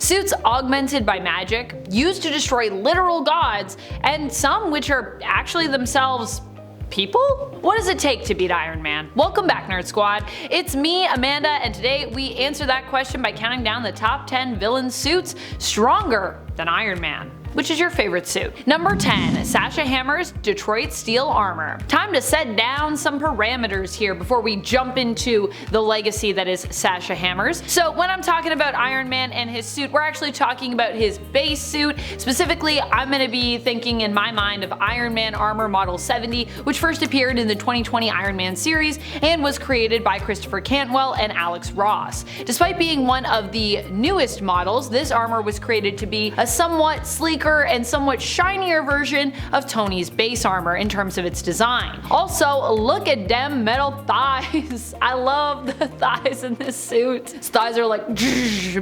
Suits augmented by magic, used to destroy literal gods, and some which are actually themselves people? What does it take to beat Iron Man? Welcome back, Nerd Squad. It's me, Amanda, and today we answer that question by counting down the top 10 villain suits stronger than Iron Man. Which is your favorite suit? Number 10. Sasha Hammer's Detroit Steel Armor. Time to set down some parameters here before we jump into the legacy that is Sasha Hammer's. So when I'm talking about Iron Man and his suit, we're actually talking about his base suit. Specifically, I'm going to be thinking in my mind of Iron Man Armor Model 70, which first appeared in the 2020 Iron Man series and was created by Christopher Cantwell and Alex Ross. Despite being one of the newest models, this armor was created to be a somewhat sleeker and somewhat shinier version of Tony's base armor in terms of its design. Also, look at them metal thighs. I love the thighs in this suit. His thighs are like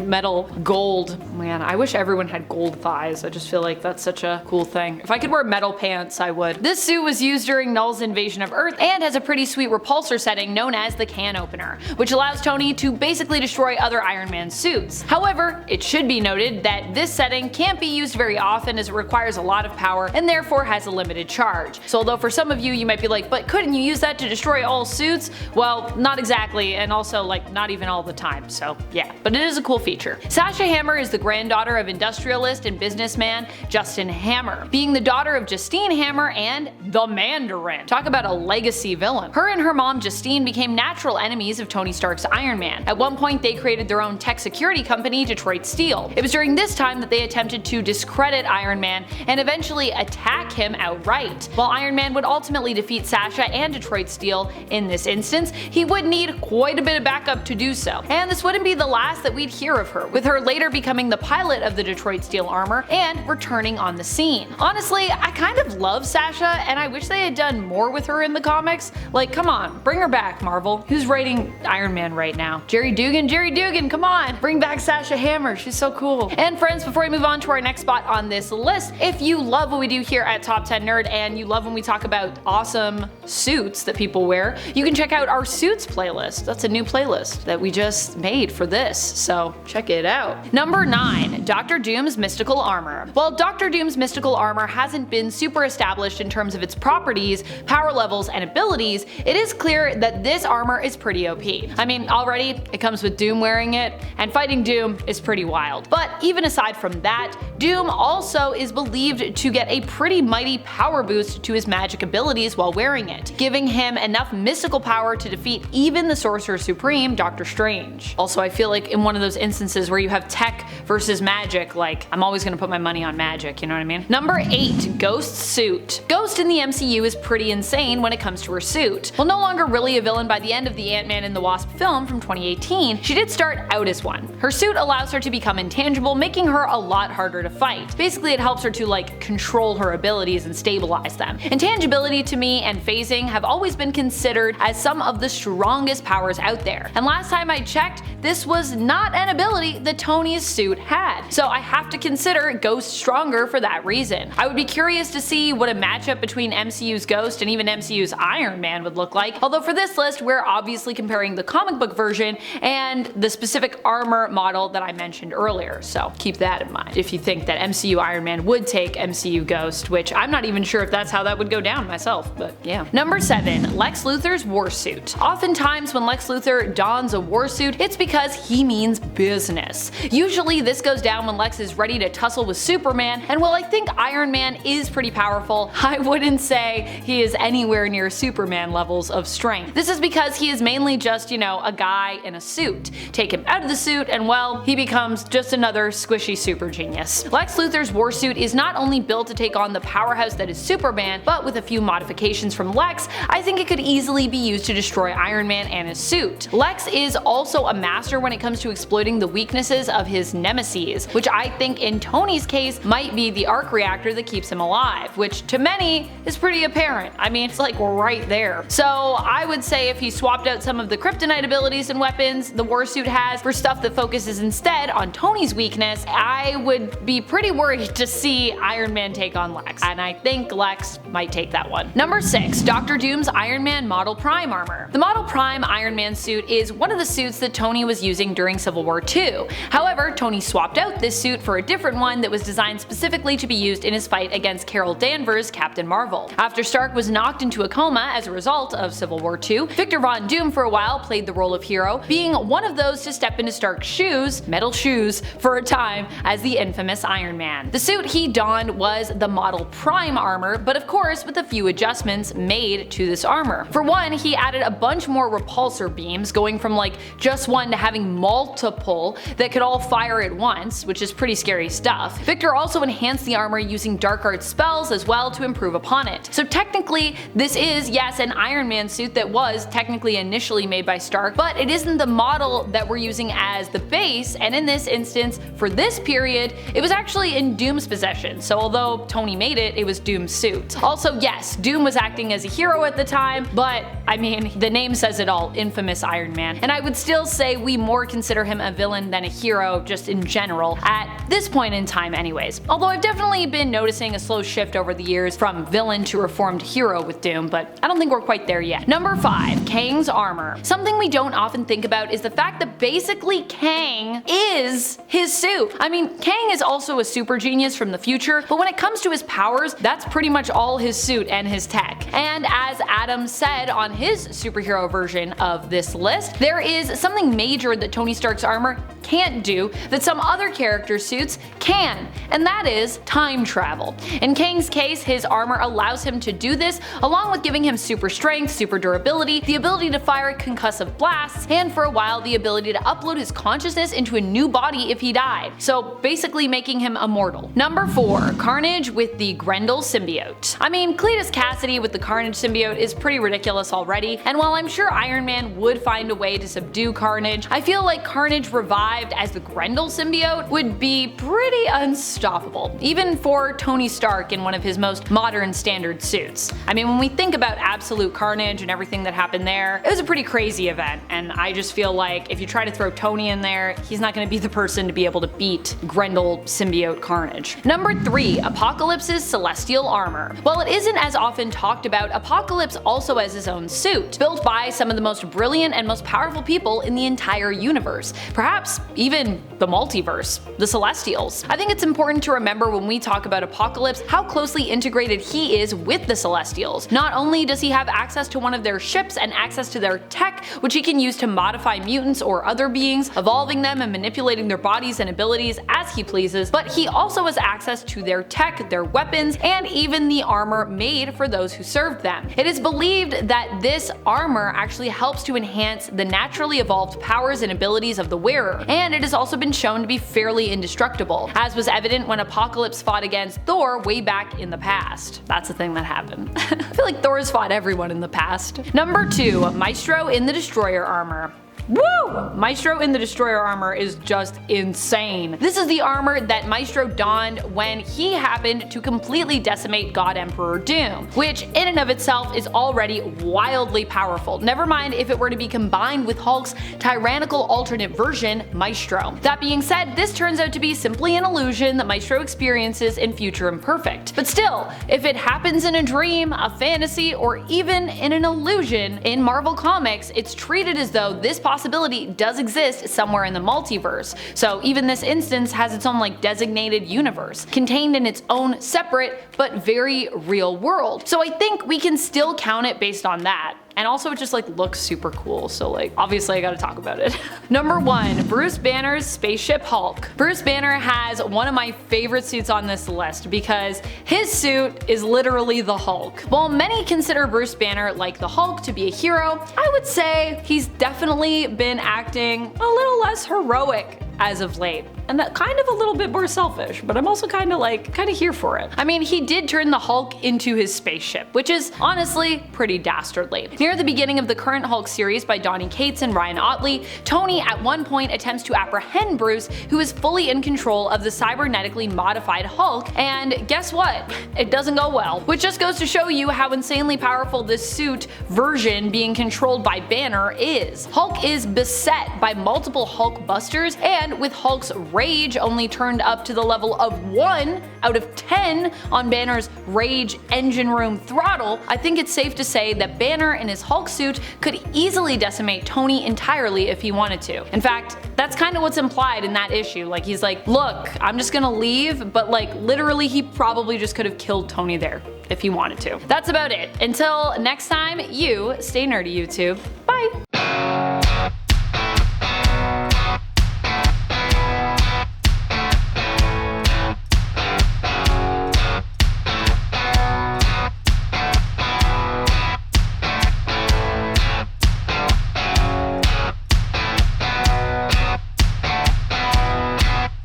metal gold. Man, I wish everyone had gold thighs. I just feel like that's such a cool thing. If I could wear metal pants, I would. This suit was used during Null's invasion of Earth and has a pretty sweet repulsor setting known as the can opener, which allows Tony to basically destroy other Iron Man suits. However, it should be noted that this setting can't be used very often as it requires a lot of power and therefore has a limited charge. So although for some of you might be like, but couldn't you use that to destroy all suits? Well, not exactly, and also like not even all the time, so yeah. But it is a cool feature. Sasha Hammer is the granddaughter of industrialist and businessman Justin Hammer, being the daughter of Justine Hammer and the Mandarin. Talk about a legacy villain. Her and her mom Justine became natural enemies of Tony Stark's Iron Man. At one point they created their own tech security company, Detroit Steel. It was during this time that they attempted to discredit Iron Man and eventually attack him outright. While Iron Man would ultimately defeat Sasha and Detroit Steel in this instance, he would need quite a bit of backup to do so. And this wouldn't be the last that we'd hear of her, with her later becoming the pilot of the Detroit Steel armor and returning on the scene. Honestly, I kind of love Sasha and I wish they had done more with her in the comics. Like, come on, bring her back, Marvel. Who's writing Iron Man right now? Jerry Dugan? Jerry Dugan, come on! Bring back Sasha Hammer, she's so cool. And friends, before we move on to our next spot on this list, if you love what we do here at Top 10 Nerd and you love when we talk about awesome suits that people wear, you can check out our suits playlist. That's a new playlist that we just made for this, so check it out. Number 9. Doctor Doom's Mystical Armor. While Doctor Doom's mystical armor hasn't been super established in terms of its properties, power levels, and abilities, it is clear that this armor is pretty OP. I mean, already it comes with Doom wearing it, and fighting Doom is pretty wild. But even aside from that, Doom also is believed to get a pretty mighty power boost to his magic abilities while wearing it, giving him enough mystical power to defeat even the Sorcerer Supreme, Doctor Strange. Also, I feel like in one of those instances where you have tech versus magic, like, I'm always gonna put my money on magic, you know what I mean? Number 8. Ghost's Suit. Ghost in the MCU is pretty insane when it comes to her suit. While no longer really a villain by the end of the Ant-Man and the Wasp film from 2018, she did start out as one. Her suit allows her to become intangible, making her a lot harder to fight. Basically, it helps her to like control her abilities and stabilize them. Intangibility to me and phasing have always been considered as some of the strongest powers out there. And last time I checked, this was not an ability that Tony's suit had. So I have to consider Ghost stronger for that reason. I would be curious to see what a matchup between MCU's Ghost and even MCU's Iron Man would look like. Although for this list, we're obviously comparing the comic book version and the specific armor model that I mentioned earlier. So keep that in mind if you think that MCU Iron Man would take MCU Ghost, which I'm not even sure if that's how that would go down myself, but yeah. Number 7. Lex Luthor's War Suit. Oftentimes when Lex Luthor dons a war suit, it's because he means business. Usually this goes down when Lex is ready to tussle with Superman, and while I think Iron Man is pretty powerful, I wouldn't say he is anywhere near Superman levels of strength. This is because he is mainly just, you know, a guy in a suit. Take him out of the suit and well, he becomes just another squishy super genius. Lex Luthor's war suit is not only built to take on the powerhouse that is Superman, but with a few modifications from Lex, I think it could easily be used to destroy Iron Man and his suit. Lex is also a master when it comes to exploiting the weaknesses of his nemesis, which I think in Tony's case might be the arc reactor that keeps him alive, which to many is pretty apparent. I mean, it's like right there. So I would say if he swapped out some of the kryptonite abilities and weapons the war suit has for stuff that focuses instead on Tony's weakness, I would be pretty worried worried to see Iron Man take on Lex, and I think Lex might take that one. Number 6. Dr. Doom's Iron Man Model Prime armor. The Model Prime Iron Man suit is one of the suits that Tony was using during Civil War II. However, Tony swapped out this suit for a different one that was designed specifically to be used in his fight against Carol Danvers' Captain Marvel. After Stark was knocked into a coma as a result of Civil War II, Victor Von Doom for a while played the role of hero, being one of those to step into Stark's shoes, metal shoes, for a time as the infamous Iron Man. The suit he donned was the Model Prime armor, but of course with a few adjustments made to this armor. For one, he added a bunch more repulsor beams, going from like just one to having multiple that could all fire at once, which is pretty scary stuff. Victor also enhanced the armor using dark arts spells as well to improve upon it. So technically this is, yes, an Iron Man suit that was technically initially made by Stark, but it isn't the model that we're using as the base, and in this instance, for this period, it was actually in Doom's possession, so although Tony made it, it was Doom's suit. Also, yes, Doom was acting as a hero at the time, but I mean, the name says it all, infamous Iron Man, and I would still say we more consider him a villain than a hero just in general, at this point in time anyways. Although I've definitely been noticing a slow shift over the years from villain to reformed hero with Doom, but I don't think we're quite there yet. Number 5. Kang's armor. Something we don't often think about is the fact that basically Kang is his suit. I mean, Kang is also a super genius from the future, but when it comes to his powers, that's pretty much all his suit and his tech. And as Adam said on his superhero version of this list, there is something major that Tony Stark's armor can't do that some other character suits can, and that is time travel. In Kang's case, his armor allows him to do this, along with giving him super strength, super durability, the ability to fire concussive blasts, and for a while the ability to upload his consciousness into a new body if he died, so basically making him immortal. Number 4. Carnage with the Grendel symbiote. I mean, Cletus Cassidy with the Carnage symbiote is pretty ridiculous already, and while I'm sure Iron Man would find a way to subdue Carnage, I feel like Carnage revived as the Grendel symbiote would be pretty unstoppable, even for Tony Stark in one of his most modern standard suits. I mean, when we think about absolute Carnage and everything that happened there, it was a pretty crazy event, and I just feel like if you try to throw Tony in there, he's not going to be the person to be able to beat Grendel symbiote Carnage. Number 3. Apocalypse's celestial armor. While it isn't as often talked about, Apocalypse also has his own suit, built by some of the most brilliant and most powerful people in the entire universe, perhaps even the multiverse, the Celestials. I think it's important to remember when we talk about Apocalypse how closely integrated he is with the Celestials. Not only does he have access to one of their ships and access to their tech, which he can use to modify mutants or other beings, evolving them and manipulating their bodies and abilities as he pleases, but he also has access to their tech, their weapons, and even the armor made for those who served them. It is believed that this armor actually helps to enhance the naturally evolved powers and abilities of the wearer, and it has also been shown to be fairly indestructible, as was evident when Apocalypse fought against Thor way back in the past. That's the thing that happened. I feel like Thor has fought everyone in the past. Number 2. Maestro in the Destroyer armor. Woo! Maestro in the Destroyer armor is just insane. This is the armor that Maestro donned when he happened to completely decimate God Emperor Doom, which in and of itself is already wildly powerful, never mind if it were to be combined with Hulk's tyrannical alternate version, Maestro. That being said, this turns out to be simply an illusion that Maestro experiences in Future Imperfect. But still, if it happens in a dream, a fantasy, or even in an illusion, in Marvel Comics, it's treated as though this possibility does exist somewhere in the multiverse, so even this instance has its own like designated universe, contained in its own separate but very real world. So I think we can still count it based on that. And also it just like looks super cool, so like obviously I gotta talk about it. Number 1. Bruce Banner's Spaceship Hulk. Bruce Banner has one of my favorite suits on this list because his suit is literally the Hulk. While many consider Bruce Banner like the Hulk to be a hero, I would say he's definitely been acting a little less heroic as of late, and that kind of a little bit more selfish, but I'm also kind of here for it. I mean, he did turn the Hulk into his spaceship, which is honestly pretty dastardly. Near the beginning of the current Hulk series by Donny Cates and Ryan Ottley, Tony at one point attempts to apprehend Bruce, who is fully in control of the cybernetically modified Hulk, and guess what? It doesn't go well, which just goes to show you how insanely powerful this suit version being controlled by Banner is. Hulk is beset by multiple Hulk busters, and And with Hulk's rage only turned up to the level of 1 out of 10 on Banner's rage engine room throttle, I think it's safe to say that Banner in his Hulk suit could easily decimate Tony entirely if he wanted to. In fact, that's kind of what's implied in that issue. Like, he's like, look, I'm just gonna leave, but like literally he probably just could have killed Tony there if he wanted to. That's about it. Until next time, you stay nerdy, YouTube.